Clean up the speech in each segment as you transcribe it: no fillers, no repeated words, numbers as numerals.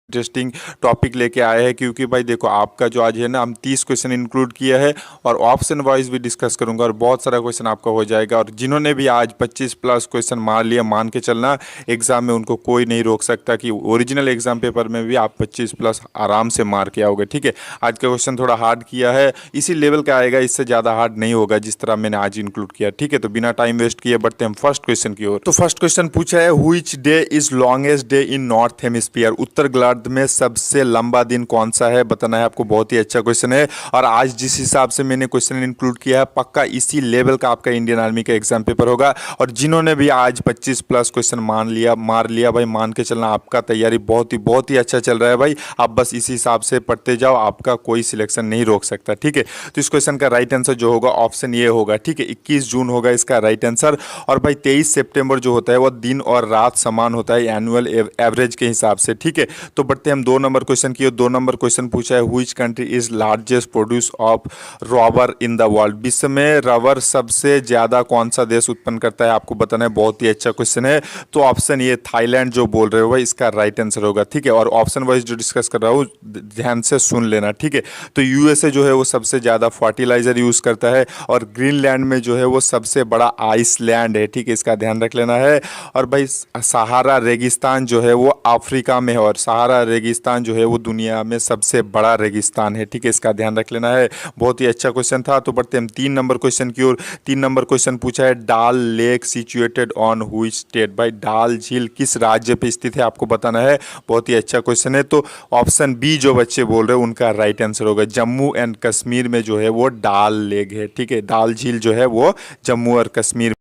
Interesting topic लेके आए हैं, क्योंकि भाई देखो आपका जो आज है ना, हम 30 क्वेश्चन इंक्लूड किया है और ऑप्शन वाइज भी डिस्कस करूंगा और बहुत सारा क्वेश्चन आपका हो जाएगा। और जिन्होंने भी आज 25 प्लस क्वेश्चन मार लिया, मान के चलना एग्जाम में उनको कोई नहीं रोक सकता कि ओरिजिनल एग्जाम पेपर में भी आप 25 प्लस आराम से मार के आओगे। ठीक है, आज का क्वेश्चन थोड़ा हार्ड किया है, इसी लेवल का आएगा, इससे ज़्यादा हार्ड नहीं होगा जिस तरह मैंने आज इंक्लूड किया। ठीक है, तो बिना टाइम वेस्ट किए बढ़ते हम फर्स्ट क्वेश्चन की ओर। तो फर्स्ट क्वेश्चन पूछा है, which day is longest day in north hemisphere? उत्तर गोलार्ध में सबसे लंबा दिन कौन सा है, बताना है आपको। बहुत ही अच्छा क्वेश्चन है और आज जिस हिसाब से मैंने क्वेश्चन इंक्लूड किया है, पक्का इसी लेवल का आपका इंडियन आर्मी का एग्जाम पेपर होगा। और जिन्होंने भी आज 25 प्लस क्वेश्चन मार लिया भाई, मान के चलना आपका तैयारी बहुत ही अच्छा चल रहा है भाई। आप बस इसी हिसाब से पढ़ते जाओ, आपका कोई सिलेक्शन नहीं रोक सकता। ठीक है, तो इस क्वेश्चन का राइट आंसर जो होगा ऑप्शन ए होगा। ठीक है, 21 जून होगा इसका राइट आंसर। और भाई 23 सितंबर जो होता है वो दिन और रात समान होता है एनुअल एवरेज के हिसाब से। ठीक है, तो बढ़ते हम 2 नंबर क्वेश्चन की। 2 नंबर क्वेश्चन पूछा है, which country is largest produce of rubber in the world? विश्व में रबर सबसे ज्यादा कौन सा देश उत्पन्न करता है, आपको बताना है। बहुत ही अच्छा क्वेश्चन है, तो ऑप्शन ये थाईलैंड जो बोल रहे हो भाई, इसका राइट आंसर होगा। ठीक है, और ऑप्शन वाइज जो डिस्कस कर रहा हूँ ध्यान से सुन लेना। ठीक है, तो यूएसए जो है वो सबसे ज्यादा फर्टिलाइजर यूज करता है और ग्रीनलैंड में जो है वो सबसे बड़ा आइसलैंड है। ठीक है, इसका ध्यान रख लेना है। और भाई सहारा रेगिस्तान जो है वो अफ्रीका में है और सहारा रेगिस्तान जो है वो दुनिया में सबसे बड़ा रेगिस्तान है। ठीक है, इसका ध्यान रख लेना है। बहुत ही अच्छा क्वेश्चन था। तो बढ़ते हम 3 नंबर क्वेश्चन की ओर। 3 नंबर क्वेश्चन पूछा है, डाल lake situated on which state? भाई डाल झील किस राज्य पे स्थित है, आपको बताना है। बहुत ही अच्छा क्वेश्चन है, तो ऑप्शन बी जो बच्चे बोल रहे हैं उनका राइट आंसर होगा। जम्मू एंड कश्मीर में जो है वो डाल लेक है। ठीक है, डाल झील जो है वो जम्मू और कश्मीर।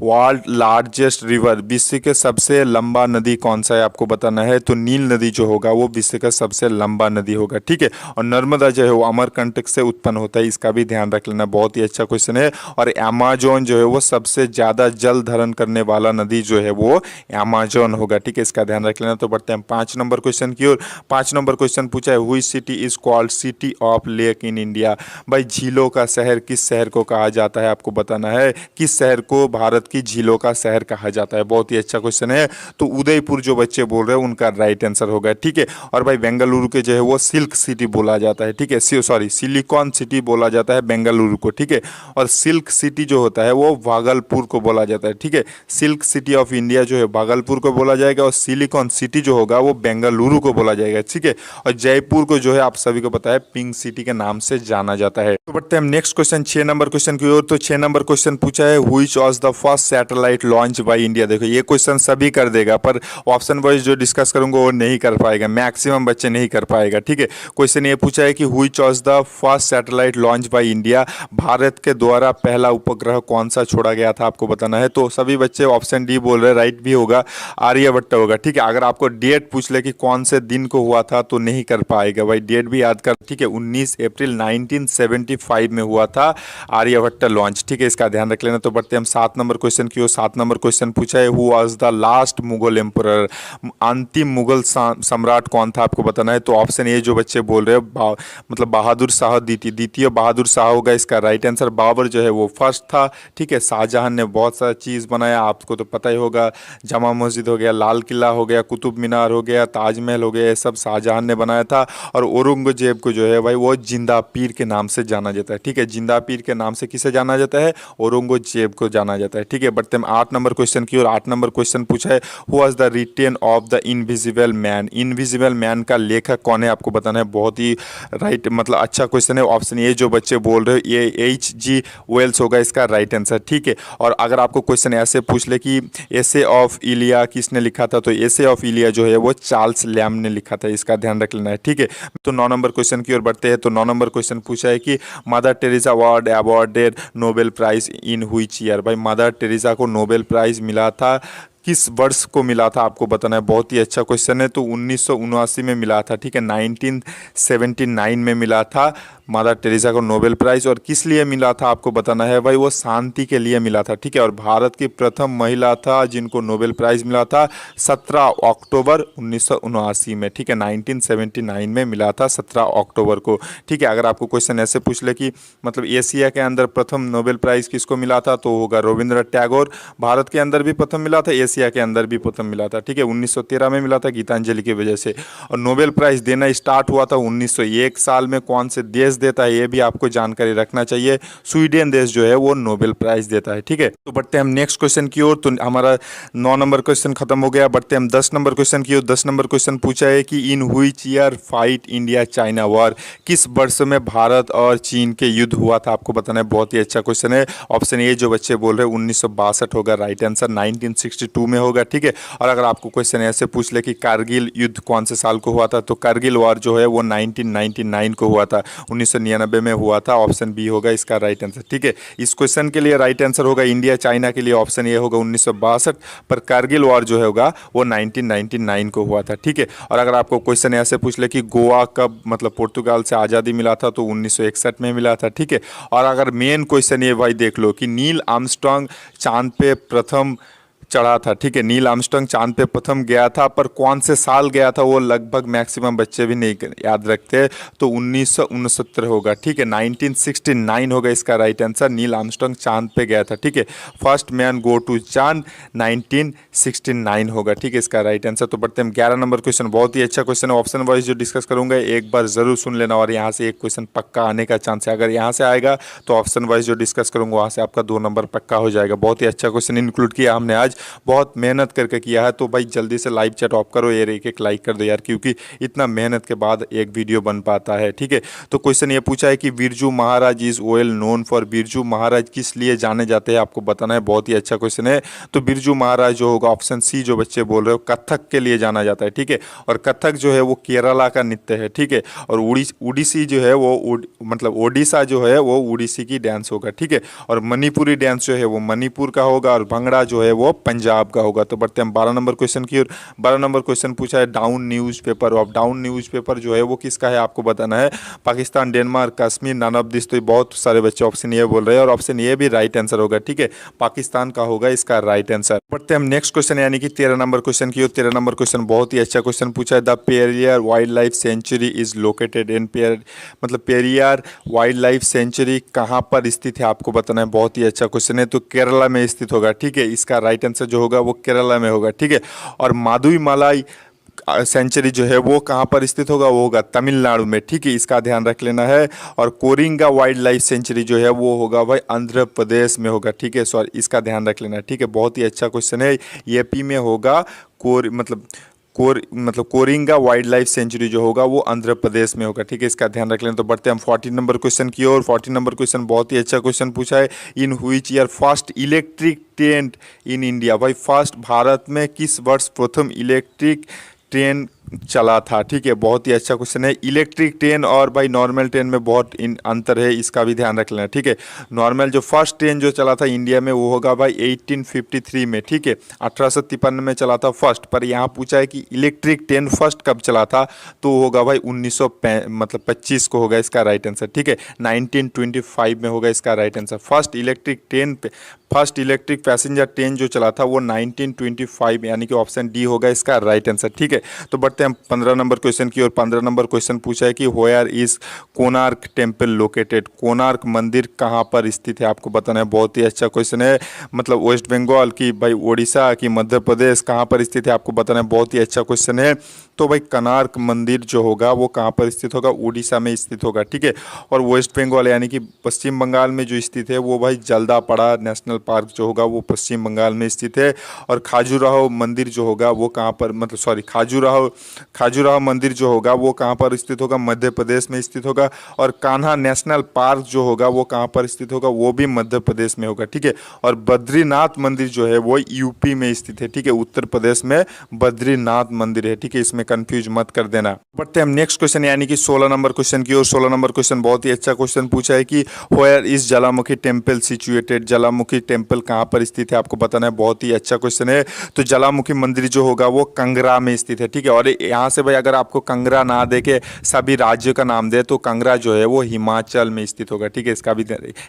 वर्ल्ड लार्जेस्ट रिवर, विश्व के सबसे लंबा नदी कौन सा है, आपको बताना है। तो नील नदी जो होगा वो विश्व का सबसे लंबा नदी होगा। ठीक है, और नर्मदा जो है वो अमरकंटक से उत्पन्न होता है, इसका भी ध्यान रख लेना। बहुत ही अच्छा क्वेश्चन है। और अमेजोन जो है वो सबसे ज्यादा जल धारण करने वाला नदी जो है वो अमेजोन होगा। ठीक है, इसका ध्यान रख लेना। तो बढ़ते हैं 5 नंबर क्वेश्चन की ओर। 5 नंबर क्वेश्चन पूछा है, which city is called city of lake in India? भाई झीलों का शहर किस शहर को कहा जाता है, आपको बताना है। किस शहर को भारत की झीलों का शहर कहा जाता है? बहुत ही अच्छा क्वेश्चन है, तो उदयपुर जो बच्चे बोल रहे हैं उनका राइट आंसर होगा। ठीक है, और भाई बेंगलुरु के जो है वो सिल्क सिटी बोला जाता है। ठीक है, सॉरी सिलिकॉन सिटी बोला जाता है बेंगलुरु को। ठीक है, और सिल्क सिटी जो होता है वो भागलपुर को बोला जाता है। ठीक है, सिल्क सिटी ऑफ इंडिया जो है भागलपुर को बोला जाएगा और सिलिकॉन सिटी जो होगा वो बेंगलुरु को बोला जाएगा। ठीक है, और जयपुर को जो है आप सभी को पता है पिंक सिटी के नाम से जाना जाता है। तो बढ़ते हैं हम नेक्स्ट क्वेश्चन 6 नंबर क्वेश्चन की ओर। तो 6 नंबर क्वेश्चन पूछा है, which was the first satellite launch by India? देखो ये क्वेश्चन सभी कर देगा, पर ऑप्शन वाइज जो डिस्कस करूंगा वो नहीं कर पाएगा, मैक्सिमम बच्चे नहीं कर पाएगा। ठीक है, क्वेश्चन ये पूछा है कि which was the first satellite launch by India? Bharat के द्वारा पहला उपग्रह कौन सा छोड़ा गया था, आपको बताना है। तो सभी बच्चे ऑप्शन डी बोल रहे हैं, राइट भी होगा, आर्यभट्ट होगा। ठीक है, अगर आपको डेट पूछ ले कि कौन से दिन को हुआ था तो नहीं कर पाएगा भाई, डेट भी याद कर। ठीक है, 19 अप्रैल 1975 में हुआ था आर्यभट्ट लॉन्च। ठीक है, इसका ध्यान रख लेना। तो बढ़ते हम 7 नंबर क्वेश्चन की ओर। 7 नंबर क्वेश्चन पूछा है, who was the last Mughal emperor? अंतिम मुगल सम्राट कौन था, आपको बताना है। तो ऑप्शन ए जो बच्चे बोल रहे हैं मतलब बहादुर शाह द्वितीय बहादुर शाह होगा इसका राइट आंसर। बाबर जो है वो फर्स्ट था। ठीक है, शाहजहां ने बहुत सारा चीज़ बनाया, आपको तो पता ही होगा, जमा मस्जिद हो गया, लाल किला हो गया, कुतुब मीनार हो गया, ताजमहल हो गया, ये सब शाहजहां ने बनाया था। और औरंगजेब को जो है भाई वो जिंदा पीर के नाम से जाना जाता है। ठीक है, जिंदा पीर के नाम से किसे जाना जाता है? औरंगजेब को जाना जाता है। ठीक है, बढ़ते हम 8 नंबर क्वेश्चन की ओर। 8 नंबर क्वेश्चन पूछा है, who was the written of the invisible man? Invisible man का लेखक कौन है, आपको बताना है। बहुत ही राइट मतलब अच्छा क्वेश्चन है। ऑप्शन ए जो बच्चे बोल रहे हो ये H.G. वेल्स होगा इसका राइट आंसर। ठीक है, और अगर आपको क्वेश्चन ऐसे पूछ ले कि एसे ऑफ इलिया किसने लिखा था, तो एसे ऑफ इलिया जो है वो चार्ल्स लैम्ब ने लिखा था, इसका ध्यान रख लेना है। ठीक है, तो 9 नंबर क्वेश्चन की ओर बढ़ते हैं। तो 9 नंबर क्वेश्चन पूछा है कि Mother Teresa awarded Nobel prize in which year? भाई मदर टेरेसा को नोबेल प्राइज मिला था, किस वर्ष को मिला था, आपको बताना है। बहुत ही अच्छा क्वेश्चन है, तो 1979 में मिला था। ठीक है, 1979 में मिला था। मदर टेरेसा को नोबेल प्राइज़, और किस लिए मिला था आपको बताना है भाई, वो शांति के लिए मिला था, ठीक है। और भारत की प्रथम महिला था जिनको नोबेल प्राइज़ मिला था 17 अक्टूबर 1979 में, ठीक है। 1979 में मिला था 17 अक्टूबर को, ठीक है। अगर आपको क्वेश्चन ऐसे पूछ ले कि मतलब एशिया के अंदर प्रथम नोबेल प्राइज़ किसको मिला था, तो होगा रविंद्रनाथ टैगोर। भारत के अंदर भी प्रथम मिला था, एशिया के अंदर भी प्रथम मिला था, ठीक है। 1913 में मिला था गीतांजलि की वजह से। और नोबेल प्राइज़ देना स्टार्ट हुआ था 1901 साल में। कौन से देश देता है ये भी आपको जानकारी रखना चाहिए। स्वीडन देश जो है वो नोबेल प्राइज़ देता है, ठीक है। तो बढ़ते हैं हम नेक्स्ट क्वेश्चन की ओर। तो हमारा 9 नंबर क्वेश्चन खत्म हो गया, बढ़ते हैं हम 10 नंबर क्वेश्चन की ओर। 10 नंबर क्वेश्चन पूछा है कि इन which year fight India China war, किस वर्ष में भारत और चीन के युद्ध हुआ था, आपको बताना है। बहुत ही अच्छा क्वेश्चन है। ऑप्शन ए जो बच्चे बोल रहे हैं 1962 होगा राइट आंसर, 1962 में होगा, ठीक है। और अगर आपको क्वेश्चन ऐसे पूछ ले कि कारगिल युद्ध कौन से साल को हुआ था, तो कारगिल वॉर जो है वो 1999 को हुआ था, 1999 में हुआ था। ऑप्शन बी होगा इसका राइट आंसर, ठीक है। इस क्वेश्चन के लिए राइट आंसर होगा इंडिया चाइना के लिए ऑप्शन ए होगा 1962, पर कारगिल वॉर जो होगा वो 1999 को हुआ था, ठीक है। और अगर आपको क्वेश्चन ऐसे पूछ ले कि गोवा कब मतलब पुर्तगाल से आज़ादी मिला था, तो 1961 में मिला था, ठीक है। और अगर मेन क्वेश्चन ये भाई देख लो कि नील आर्मस्ट्रांग चांद पे प्रथम चढ़ा था, ठीक है। नील आर्मस्ट्रांग चांद पे प्रथम गया था, पर कौन से साल गया था वो लगभग मैक्सिमम बच्चे भी नहीं याद रखते, तो 1969 होगा, ठीक है। 1969 होगा इसका राइट आंसर। नील आर्मस्ट्रांग चांद पे गया था, ठीक है। फर्स्ट मैन गो टू चांद 1969 होगा, ठीक है, इसका राइट आंसर। तो बढ़ते हैं 11 नंबर क्वेश्चन। बहुत ही अच्छा क्वेश्चन है, ऑप्शन वाइज जो डिस्कस करूंगा एक बार जरूर सुन लेना, और यहाँ से एक क्वेश्चन पक्का आने का चांस है। अगर यहाँ से आएगा तो ऑप्शन वाइज जो डिस्कस करूंगा वहाँ से आपका 2 नंबर पक्का हो जाएगा। बहुत ही अच्छा क्वेश्चन इंक्लूड किया हमने आज, बहुत मेहनत करके किया है। तो भाई जल्दी से लाइव चैट ऑफ करो, ये एक लाइक कर दो यार, क्योंकि इतना मेहनत के बाद एक वीडियो बन पाता है, ठीक है। तो क्वेश्चन ये पूछा है कि Birju Maharaj is well known for, Birju Maharaj किस लिए जाने जाते हैं, आपको बताना है। बहुत ही अच्छा क्वेश्चन है। तो बिरजू महाराज जो होगा ऑप्शन सी जो बच्चे बोल रहे हो, कथक के लिए जाना जाता है, ठीक है। और कथक जो है वो केरला का नृत्य है, ठीक है। और उड़ीसी जो है वो मतलब ओडिशा जो है वो उड़ीसी की डांस होगा, ठीक है। और मणिपुरी डांस जो है वो मणिपुर का होगा, और भंगड़ा जो है वो पंजाब का होगा। तो बढ़ते हैं 12 नंबर क्वेश्चन की ओर। 12 नंबर क्वेश्चन पूछा है Dawn newspaper of, Dawn newspaper जो है वो किसका है आपको बताना है। Pakistan, Denmark, Kashmir, none of this. तो बहुत सारे बच्चे ऑप्शन ये बोल रहे हैं, और ऑप्शन ये भी राइट आंसर होगा, ठीक है। पाकिस्तान का होगा इसका राइट आंसर। बढ़ते हैं हम नेक्स्ट क्वेश्चन यानी कि 13 नंबर क्वेश्चन की ओर। 13 नंबर क्वेश्चन बहुत ही अच्छा क्वेश्चन पूछा है। The Periyar wild life sanctuary is located in मतलब पेरियार वाइल्ड लाइफ सेंचुरी कहाँ पर स्थित है आपको बताना है। बहुत ही अच्छा क्वेश्चन है। तो केरला में स्थित होगा, ठीक है। इसका राइट आंसर जो होगा वो केरला में होगा, ठीक है। और मादुईमालाई सेंचुरी जो है वो कहाँ पर स्थित होगा, वो होगा तमिलनाडु में, ठीक है। इसका ध्यान रख लेना है। और कोरिंगा वाइल्ड लाइफ सेंचुरी जो है वो होगा भाई आंध्र प्रदेश में होगा, ठीक है। सॉरी, इसका ध्यान रख लेना है, ठीक है। बहुत ही अच्छा क्वेश्चन है। यूपी में होगा कोरिंगा वाइल्ड लाइफ सेंचुरी जो होगा वो आंध्र प्रदेश में होगा, ठीक है। इसका ध्यान रख लेना। तो बढ़ते हैं हम 14 नंबर क्वेश्चन की ओर। 14 नंबर क्वेश्चन बहुत ही अच्छा क्वेश्चन पूछा है। इन which year first electric train in India, भाई फर्स्ट भारत में किस वर्ष प्रथम इलेक्ट्रिक ट्रेन चला था, ठीक है। बहुत ही अच्छा क्वेश्चन है। इलेक्ट्रिक ट्रेन और भाई नॉर्मल ट्रेन में बहुत अंतर है, इसका भी ध्यान रख लेना, ठीक है। नॉर्मल जो फर्स्ट ट्रेन जो चला था इंडिया में वो होगा भाई 1853 में, ठीक है। 1853 में चला था फर्स्ट। पर यहाँ पूछा है कि इलेक्ट्रिक ट्रेन फर्स्ट कब चला था, तो होगा भाई 1925 को होगा इसका राइट आंसर, ठीक है। 1925 में होगा इसका right answer. First electric passenger train जो चला था वो 1925 यानी कि ऑप्शन डी होगा इसका राइट आंसर, ठीक है। तो बढ़ते हैं 15 नंबर क्वेश्चन की ओर। 15 नंबर क्वेश्चन पूछा है कि where is Konark temple located, Konark मंदिर कहाँ पर स्थित है आपको बताना है। बहुत ही अच्छा क्वेश्चन है। मतलब वेस्ट बंगाल की, भाई उड़ीसा की, मध्य प्रदेश, कहाँ पर स्थित है आपको बताना है। बहुत ही अच्छा क्वेश्चन है। तो भाई कोणार्क मंदिर जो होगा वो कहाँ पर स्थित होगा, उड़ीसा में स्थित होगा, ठीक है। और वेस्ट बंगाल यानी कि पश्चिम बंगाल में जो स्थित है वो भाई जलदापाड़ा नेशनल पार्क जो होगा वो पश्चिम बंगाल में स्थित है। और खाजुराहो मंदिर जो होगा वो कहाँ पर, मतलब सॉरी, खाजुराहो मंदिर जो होगा वो कहाँ पर स्थित होगा, मध्य प्रदेश में स्थित होगा। और कान्हा नेशनल पार्क जो होगा वो कहाँ पर स्थित होगा, वो भी मध्य प्रदेश में होगा, ठीक है। और बद्रीनाथ मंदिर जो है वो यूपी में स्थित है, ठीक है। उत्तर प्रदेश में बद्रीनाथ मंदिर है, ठीक है। इसमें कंफ्यूज मत कर देना। बढ़ते हम नेक्स्ट क्वेश्चन यानी कि 16 नंबर क्वेश्चन की ओर। 16 नंबर क्वेश्चन बहुत ही अच्छा क्वेश्चन पूछा है कि where is Jwalamukhi temple situated. Jwalamukhi temple कहाँ पर स्थित है आपको बताना है। बहुत ही अच्छा क्वेश्चन है। तो ज्वालामुखी मंदिर जो होगा वो कंगरा में स्थित है, ठीक है। और यहाँ से भाई अगर आपको कंगरा ना दे के सभी राज्यों का नाम दे तो कंगरा जो है वो हिमाचल में स्थित होगा, ठीक है। इसका भी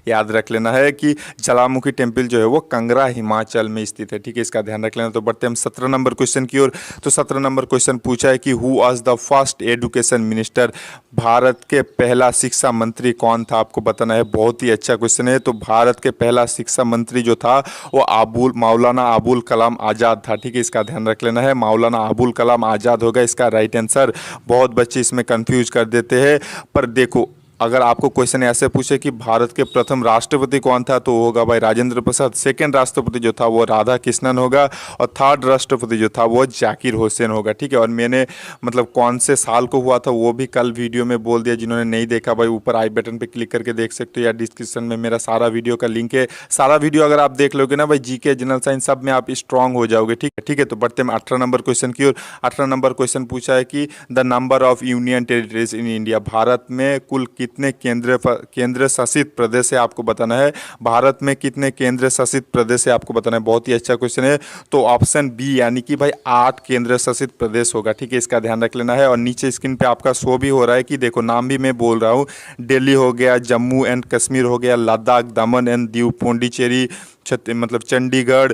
याद रख लेना है कि ज्वालामुखी टेम्पल जो है वो कंगरा हिमाचल में स्थित है, ठीक है। इसका ध्यान रख लेना। तो बढ़ते हम 17 नंबर क्वेश्चन की ओर। तो 17 नंबर क्वेश्चन पूछा है कि who was the first education minister. Bharat के पहला शिक्षा मंत्री कौन था आपको बताना है। बहुत ही अच्छा क्वेश्चन है। तो भारत के पहला शिक्षा मंत्री जो था वो मौलाना अबुल कलाम आज़ाद था, ठीक है। इसका ध्यान रख लेना है, मौलाना अबुल कलाम आज़ाद होगा इसका राइट आंसर। बहुत बच्चे इसमें कंफ्यूज कर देते हैं, पर देखो अगर आपको क्वेश्चन ऐसे पूछे कि भारत के प्रथम राष्ट्रपति कौन था तो होगा भाई राजेंद्र प्रसाद। सेकंड राष्ट्रपति जो था वो राधा कृष्णन होगा और थर्ड राष्ट्रपति जो था वो जाकिर हुसैन होगा, ठीक है। और मैंने मतलब कौन से साल को हुआ था वो भी कल वीडियो में बोल दिया। जिन्होंने नहीं देखा भाई ऊपर आई बटन पे क्लिक करके देख सकते हो या डिस्क्रिप्शन में मेरा सारा वीडियो का लिंक है। सारा वीडियो अगर आप देख लोगे ना भाई जीके जनरल साइंस सब में आप स्ट्रांग हो जाओगे, ठीक है, ठीक है। तो बढ़ते हैं 18 नंबर क्वेश्चन की ओर। 18 नंबर क्वेश्चन पूछा है कि the number of union territories in India. Bharat में कुल कितने केंद्र शासित प्रदेश है आपको बताना है। भारत में कितने केंद्र शासित प्रदेश है आपको बताना है। बहुत ही अच्छा क्वेश्चन है। तो ऑप्शन बी यानी कि भाई 8 केंद्र शासित प्रदेश होगा, ठीक है। इसका ध्यान रख लेना है। और नीचे स्क्रीन पे आपका शो भी हो रहा है कि देखो नाम भी मैं बोल रहा हूँ। दिल्ली हो गया, जम्मू एंड कश्मीर हो गया, लद्दाख, दमन एंड दीव, पौंडीचेरी, मतलब चंडीगढ़,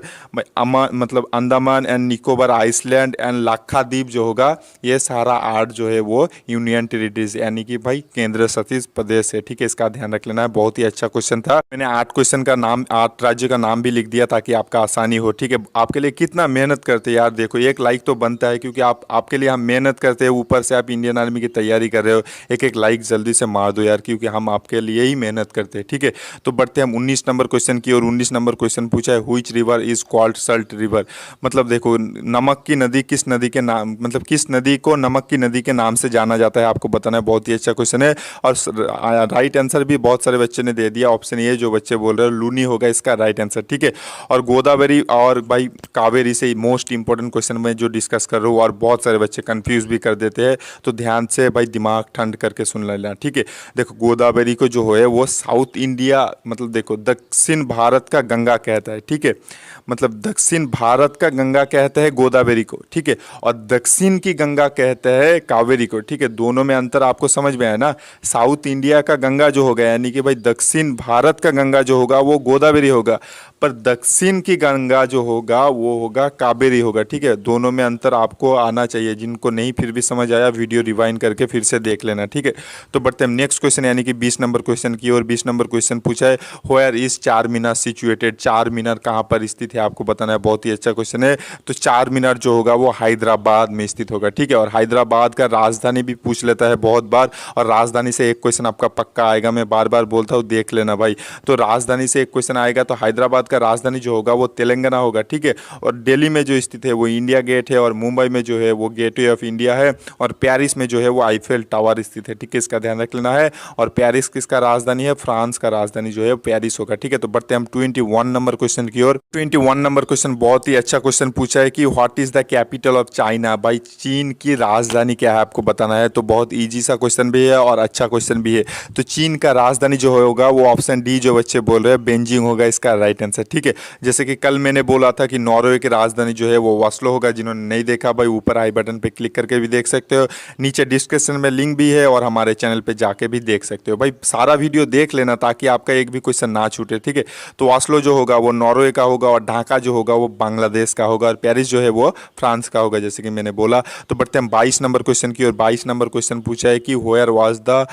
मतलब Andaman and Nicobar island and Lakshadweep जो होगा ये सारा 8 जो है वो यूनियन टेरिटरीज यानी कि भाई केंद्र शासित प्रदेश है, ठीक है। इसका ध्यान रख लेना है। बहुत ही अच्छा क्वेश्चन था। मैंने 8 क्वेश्चन का नाम 8 राज्य का नाम भी लिख दिया ताकि आपका आसानी हो, ठीक है। आपके लिए कितना मेहनत करते हैं यार, देखो एक लाइक तो बनता है क्योंकि आपके लिए हम मेहनत करते हैं, ऊपर से आप इंडियन आर्मी की तैयारी कर रहे हो। एक लाइक जल्दी से मार दो यार क्योंकि हम आपके लिए ही मेहनत करते हैं, ठीक है। तो बढ़ते हम 19 नंबर क्वेश्चन की और 19 नंबर क्वेश्चन पूछा है which river is called Salt river. मतलब देखो नमक की नदी किस नदी के नाम, मतलब किस नदी को नमक की नदी के नाम से जाना जाता है आपको बताना है। बहुत ही अच्छा क्वेश्चन है। और राइट आंसर भी बहुत सारे बच्चे ने दे दिया। ऑप्शन ए जो बच्चे बोल रहे हो लूनी होगा इसका राइट आंसर, ठीक है। और गोदावरी और भाई कावेरी से मोस्ट इंपॉर्टेंट क्वेश्चन में जो डिस्कस कर रहा हूँ और बहुत सारे बच्चे कंफ्यूज भी कर देते हैं, तो ध्यान से भाई दिमाग ठंड करके सुन लेना, ठीक है। देखो गोदावरी को जो है वो साउथ इंडिया मतलब देखो दक्षिण भारत का गंगा कहता है, ठीक है। मतलब दक्षिण भारत का गंगा कहते हैं गोदावरी को, ठीक है। और दक्षिण की गंगा कहते हैं कावेरी को, ठीक है। दोनों में अंतर आपको समझ में आया ना। साउथ इंडिया का गंगा जो होगा यानी कि भाई दक्षिण भारत का गंगा जो होगा वो गोदावरी होगा, पर दक्षिण की गंगा जो होगा वो होगा कावेरी होगा, ठीक है। दोनों में अंतर आपको आना चाहिए। जिनको नहीं फिर भी समझ आया वीडियो रिवाइंड करके फिर से देख लेना, ठीक है। तो बढ़ते हैं नेक्स्ट क्वेश्चन यानी कि 20 नंबर क्वेश्चन की और 20 नंबर क्वेश्चन पूछा है वेयर इज चार मीनार सिचुएटेड। चार मीनार कहाँ पर स्थित है आपको बताना है। बहुत ही अच्छा क्वेश्चन है। तो चार मीनार जो होगा वो हैदराबाद में स्थित होगा, ठीक है। और हैदराबाद का राजधानी भी पूछ लेता है बहुत बार, और राजधानी से एक क्वेश्चन आपका पक्का आएगा। मैं बार बार बोलता हूँ देख लेना भाई। तो राजधानी से एक क्वेश्चन आएगा। तो हैदराबाद का राजधानी जो होगा वो तेलंगाना होगा, ठीक है। और दिल्ली में जो स्थित है वो इंडिया गेट है, और मुंबई में जो है वो गेटवे ऑफ इंडिया है, और पेरिस में जो है वो आईफेल टावर स्थित है, ठीक है। इसका ध्यान रख लेना है। और पेरिस किसका राजधानी है, फ्रांस का राजधानी जो है पेरिस होगा, ठीक है। तो बढ़ते हम 21 नंबर क्वेश्चन की ओर। 21 नंबर क्वेश्चन बहुत ही अच्छा क्वेश्चन पूछा है कि what is the capital of China. भाई चीन की राजधानी क्या है आपको बताना है। तो बहुत ईजी सा क्वेश्चन भी है और अच्छा क्वेश्चन भी है। तो चीन का राजधानी जो होगा वो ऑप्शन डी जो बच्चे बोल रहे हैं बेजिंग होगा इसका राइट आंसर, ठीक है। जैसे कि कल मैंने बोला था कि नॉर्वे की राजधानी जो है वो वास्लो होगा। जिन्होंने नहीं देखा भाई ऊपर आई बटन पे क्लिक करके भी देख सकते हो, नीचे डिस्क्रिप्शन में लिंक भी है, और हमारे चैनल पे जाके भी देख सकते हो। भाई सारा वीडियो देख लेना ताकि आपका एक भी क्वेश्चन ना छूटे, ठीक है। तो वास्लो जो होगा वो नॉर्वे का होगा, और ढाका जो होगा वो बांग्लादेश का होगा, और पेरिस जो है वो फ्रांस का होगा, जैसे कि मैंने बोला। तो बढ़ते हम 22 नंबर क्वेश्चन की और 22 नंबर क्वेश्चन पूछा है कि वेयर वाज द,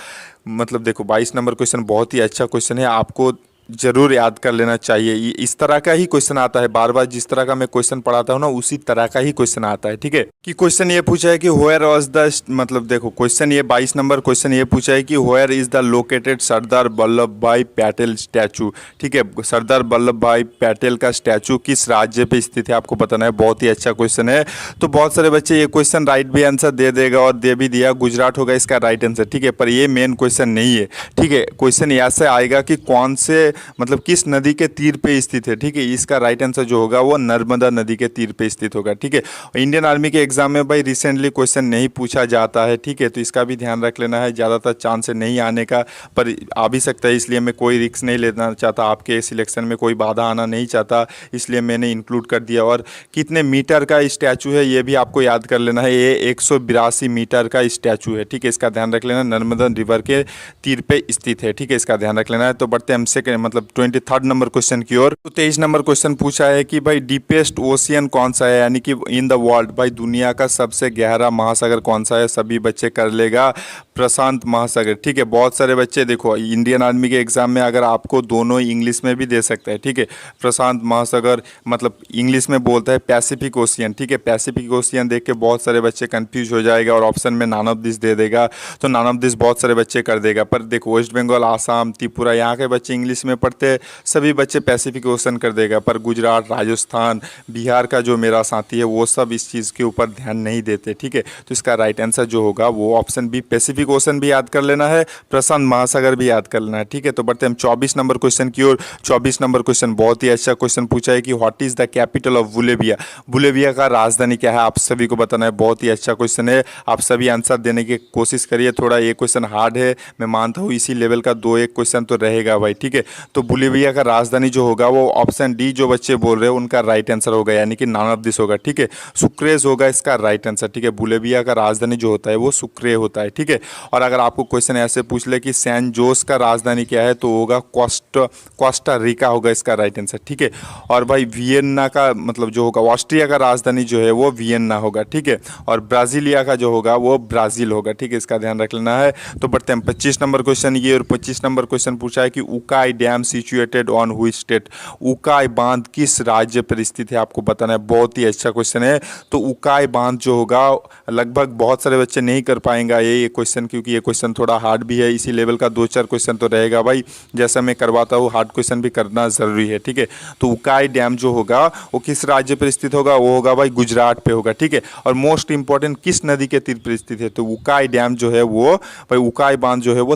मतलब देखो 22 नंबर क्वेश्चन बहुत ही अच्छा क्वेश्चन है, आपको जरूर याद कर लेना चाहिए। ये इस तरह का ही क्वेश्चन आता है बार बार, जिस तरह का मैं क्वेश्चन पढ़ाता हूँ ना उसी तरह का ही क्वेश्चन आता है, ठीक है। कि क्वेश्चन ये पूछा है कि वेयर वाज द, मतलब देखो क्वेश्चन ये 22 नंबर क्वेश्चन ये पूछा है कि where is the located Sardar Vallabh भाई पटेल स्टैचू, ठीक है। सरदार वल्लभ भाई पटेल का स्टैचू किस राज्य पे स्थित है आपको बताना है। बहुत ही अच्छा क्वेश्चन है। तो बहुत सारे बच्चे ये क्वेश्चन राइट भी आंसर दे देगा और दे भी दिया, गुजरात होगा इसका राइट आंसर, ठीक है। पर ये मेन क्वेश्चन नहीं है, ठीक है। क्वेश्चन ऐसे आएगा कि कौन से मतलब किस नदी के तीर पे स्थित है, ठीक है। इसका राइट आंसर जो होगा वो नर्मदा नदी के तीर पे स्थित होगा, ठीक है। इंडियन आर्मी के एग्जाम में भाई रिसेंटली क्वेश्चन नहीं पूछा जाता है, ठीक है, तो इसका भी ध्यान रख लेना है। ज़्यादातर चांस है नहीं आने का, पर आ भी सकता है, इसलिए मैं कोई रिस्क नहीं लेना चाहता, आपके सिलेक्शन में कोई बाधा आना नहीं चाहता, इसलिए मैंने इंक्लूड कर दिया। और कितने मीटर का स्टैचू है ये भी आपको याद कर लेना है, ये 182 मीटर का स्टैचू है, ठीक है, इसका ध्यान रख लेना। नर्मदा रिवर के तीर पे स्थित है, ठीक है, इसका ध्यान रख लेना है। तो बढ़ते हम सेकंड मतलब 23rd नंबर क्वेश्चन की ओर। तो 23 नंबर क्वेश्चन पूछा है कि भाई डीपेस्ट ओशियन कौन सा है, यानी कि इन द वर्ल्ड, भाई दुनिया का सबसे गहरा महासागर कौन सा है। सभी बच्चे कर लेगा प्रशांत महासागर, ठीक है। बहुत सारे बच्चे देखो इंडियन आर्मी के एग्जाम में अगर आपको दोनों इंग्लिश में भी दे सकता है, ठीक है। प्रशांत महासागर मतलब इंग्लिश में बोलता है पैसिफिक ओशियन, ठीक है। पैसिफिक ओशियन देख के बहुत सारे बच्चे कंफ्यूज हो जाएगा और ऑप्शन में नॉन ऑफ दिस दे देगा, तो नॉन ऑफ दिस बहुत सारे बच्चे कर देगा। पर देखो वेस्ट बंगाल, आसाम, त्रिपुरा, यहाँ के बच्चे इंग्लिश में पढ़ते हैं, सभी बच्चे पैसिफिक ओशन कर देगा। पर गुजरात, राजस्थान, बिहार का जो मेरा साथी है वो सब इस चीज़ के ऊपर ध्यान नहीं देते, ठीक है। तो इसका राइट आंसर जो होगा वो ऑप्शन बी, पैसिफिक ओशन भी याद कर लेना है, प्रशांत महासागर भी याद कर लेना है, ठीक है। तो बढ़ते हम 24 नंबर क्वेश्चन की ओर। 24 नंबर क्वेश्चन बहुत ही अच्छा क्वेश्चन पूछा है कि what is the capital of Bolivia. Bolivia का राजधानी क्या है, आप सभी को बताना है। बहुत ही अच्छा क्वेश्चन है, आप सभी आंसर देने की कोशिश करिए। थोड़ा ये क्वेश्चन हार्ड है, मैं मानता हूँ, इसी लेवल का 2-1 क्वेश्चन तो रहेगा भाई, ठीक है। तो बोलिविया का राजधानी जो होगा वो ऑप्शन डी जो बच्चे बोल रहे हैं उनका राइट आंसर होगा, यानी कि नॉन ऑफ दिस होगा, ठीक है। सुक्रेज होगा इसका राइट आंसर, ठीक है। बोलिविया का राजधानी जो होता है वो सुक्रे होता है, ठीक है। और अगर आपको क्वेश्चन ऐसे पूछ ले कि सैन जोस का राजधानी क्या है, तो होगा कोस्टा रिका होगा इसका राइट आंसर, ठीक है। और भाई वियना का मतलब जो होगा ऑस्ट्रिया का राजधानी जो है वो वियना होगा, ठीक है। और ब्राजीलिया का जो होगा वो ब्राज़ील होगा, ठीक है, इसका ध्यान रख लेना है। तो बढ़ते हैं 25 नंबर क्वेश्चन ये। और 25 नंबर क्वेश्चन पूछा है कि उकाई डैम सिचुएटेड ऑन हुई स्टेट। उकाई बांध किस राज्य पर स्थित है, आपको बताना है। बहुत ही अच्छा क्वेश्चन है। तो उकाई बांध जो होगा लगभग बहुत सारे बच्चे नहीं कर पाएंगे ये क्वेश्चन, क्योंकि ये क्वेश्चन थोड़ा हार्ड भी है, इसी लेवल का 2-4 क्वेश्चन तो रहेगा भाई। जैसा मैं करवाता हूँ हार्ड क्वेश्चन भी करना ज़रूरी है, ठीक है। तो उकाई डैम जो होगा वो किस राज्य पर स्थित होगा, वो होगा भाई गुजरात पे होगा, ठीक है। और मोस्ट इंपॉर्टेंट किस नदी के तीर पर स्थित है, तो उकाई डैम जो है वो भाई उकाई बांध जो है वो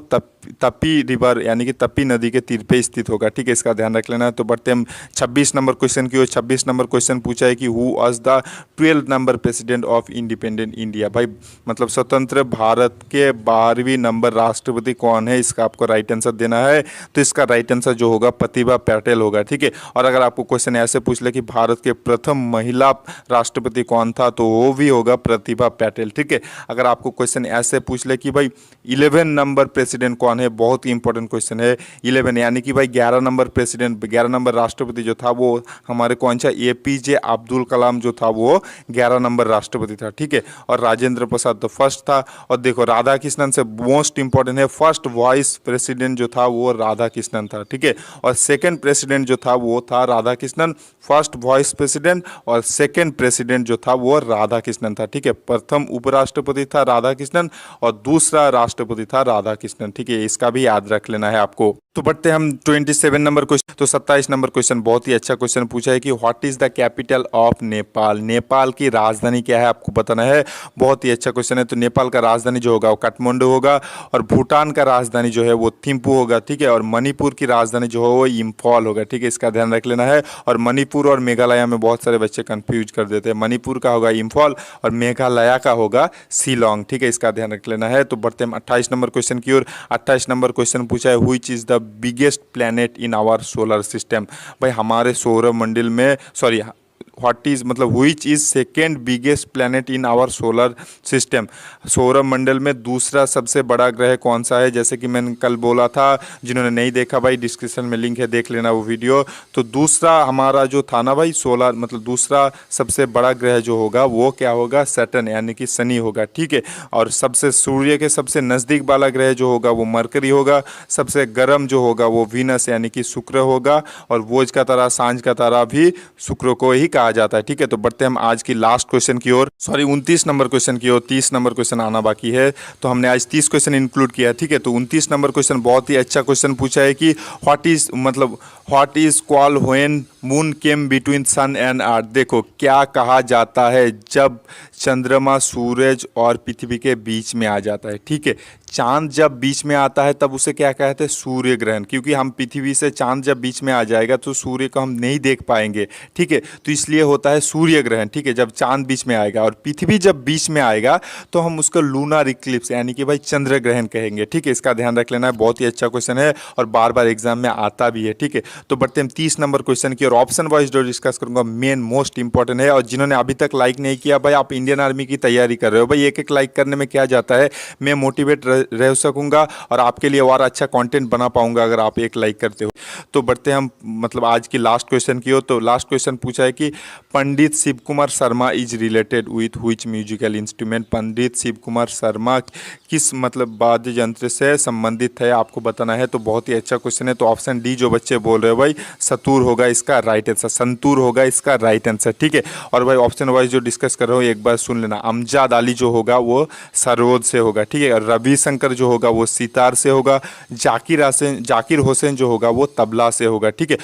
तपी रिवर यानी कि तपी नदी के तीर पे स्थित होगा, ठीक है, इसका ध्यान रख लेना है। तो बढ़ते हम 26 नंबर क्वेश्चन की ओर। 26 नंबर क्वेश्चन पूछा है कि who was the 12th number president of independent India. भाई मतलब स्वतंत्र भारत के 12वीं नंबर राष्ट्रपति कौन है, इसका आपको राइट आंसर देना है। तो इसका राइट आंसर जो होगा प्रतिभा पटेल होगा, ठीक है। और अगर आपको क्वेश्चन ऐसे पूछ ले कि भारत के प्रथम महिला राष्ट्रपति कौन था, तो वो भी होगा प्रतिभा पटेल, ठीक है। अगर आपको क्वेश्चन ऐसे पूछ ले कि भाई 11 नंबर प्रेसिडेंट कौन है, बहुत ही इंपॉर्टेंट क्वेश्चन है। 11 यानी कि भाई 11 नंबर प्रेसिडेंट, 11 नंबर राष्ट्रपति जो था वो हमारे कौन सा APJ अब्दुल कलाम जो था वो 11 नंबर राष्ट्रपति था, ठीक है। और राजेंद्र प्रसाद तो फर्स्ट था। और देखो राधा कृष्णन से मोस्ट इंपॉर्टेंट है, फर्स्ट वाइस प्रेसिडेंट जो था वो राधा कृष्णन था, ठीक है। और सेकेंड प्रेसिडेंट जो था वो था Radha Krishnan, first vice president और सेकेंड प्रेसिडेंट जो था वो राधा कृष्णन था, ठीक है। प्रथम उपराष्ट्रपति था राधा कृष्णन और दूसरा राष्ट्रपति था राधा कृष्णन, ठीक है, इसका भी याद रख लेना है आपको। तो बढ़ते हम 27 नंबर क्वेश्चन। तो 27 नंबर क्वेश्चन बहुत ही अच्छा क्वेश्चन पूछा है कि what is the capital of Nepal. Nepal की राजधानी क्या है, आपको बताना है। बहुत ही अच्छा क्वेश्चन है। तो नेपाल का राजधानी जो होगा वो काठमांडू होगा और भूटान का राजधानी जो है वो थिम्पू होगा, ठीक है। और मणिपुर की राजधानी जो है वो इम्फॉल होगा, ठीक है, इसका ध्यान रख लेना है। और मणिपुर और मेघालय में बहुत सारे बच्चे कंफ्यूज कर देते हैं, मणिपुर का होगा इम्फॉल और मेघालय का होगा शिलोंग, ठीक है, इसका ध्यान रख लेना है। तो बढ़ते हम 28 नंबर क्वेश्चन की ओर। 28 नंबर क्वेश्चन पूछा है which is the biggest planet in our solar system. भाई हमारे सौर मंडल में सॉरी व्हाट इज मतलब which is second biggest planet in our solar system. सौर मंडल में दूसरा सबसे बड़ा ग्रह कौन सा है, जैसे कि मैंने कल बोला था, जिन्होंने नहीं देखा भाई डिस्क्रिप्शन में लिंक है, देख लेना वो वीडियो। तो दूसरा हमारा जो था ना भाई सोलर मतलब दूसरा सबसे बड़ा ग्रह जो होगा वो क्या होगा, सैटर्न यानी कि शनि होगा, ठीक है। और सबसे सूर्य के सबसे नज़दीक वाला ग्रह जो होगा वो मरकरी होगा। सबसे गर्म जो होगा वो वीनस यानी कि शुक्र होगा। और बोझ का तारा सांझ का तारा भी शुक्र को ही कहा जाता है, ठीक है। तो बढ़ते हम आज की लास्ट क्वेश्चन की ओर, सॉरी 29 नंबर क्वेश्चन की ओर। 30 नंबर क्वेश्चन आना बाकी है, तो हमने आज 30 क्वेश्चन इंक्लूड किया, ठीक है। तो 29 नंबर क्वेश्चन बहुत ही अच्छा क्वेश्चन पूछा है कि what is called when moon came between sun and earth. देखो क्या कहा जाता है जब चंद्रमा सूरज और पृथ्वी के बीच में आ जाता है, ठीक है। चांद जब बीच में आता है तब उसे क्या कहते हैं, सूर्य ग्रहण, क्योंकि हम पृथ्वी से चांद जब बीच में आ जाएगा तो सूर्य को हम नहीं देख पाएंगे, ठीक है, तो इसलिए होता है सूर्य ग्रहण, ठीक है, जब चांद बीच में आएगा। और पृथ्वी जब बीच में आएगा तो हम उसको लूनर इक्लिप्स यानी कि भाई चंद्र ग्रहण कहेंगे, ठीक है। इसका ध्यान रख लेना है, बहुत ही अच्छा क्वेश्चन है और बार बार एग्जाम में आता भी है, ठीक है। तो बढ़ते हैं 30 नंबर क्वेश्चन की और ऑप्शन वाइज जो डिस्कस करूंगा मेन मोस्ट इंपॉर्टेंट है। और जिन्होंने अभी तक लाइक नहीं किया भाई, आप इंडियन आर्मी की तैयारी कर रहे हो भाई, एक एक लाइक करने में क्या जाता है, मैं मोटिवेट रह सकूंगा और आपके लिए और अच्छा कंटेंट बना पाऊंगा अगर आप एक लाइक करते हो। तो बढ़ते हैं हम मतलब आज की लास्ट क्वेश्चन की हो। तो लास्ट क्वेश्चन पूछा है कि Pandit Shiv Kumar Sharma is related with which musical instrument. Pandit Shiv Kumar Sharma किस मतलब वाद्य यंत्र से संबंधित है, आपको बताना है। तो बहुत ही अच्छा क्वेश्चन है। तो ऑप्शन डी जो बच्चे बोल रहे हो भाई, सतूर होगा इसका राइट आंसर, संतूर होगा इसका राइट आंसर, ठीक है। और भाई ऑप्शन वाइज जो डिस्कस कर रहा हूँ एक बार सुन लेना, अमजद अली जो होगा वो सरोद से होगा, ठीक है। और रविशंकर जो होगा वो सितार से होगा, जाकिर हुसैन जो होगा वो तबला से होगा, ठीक है।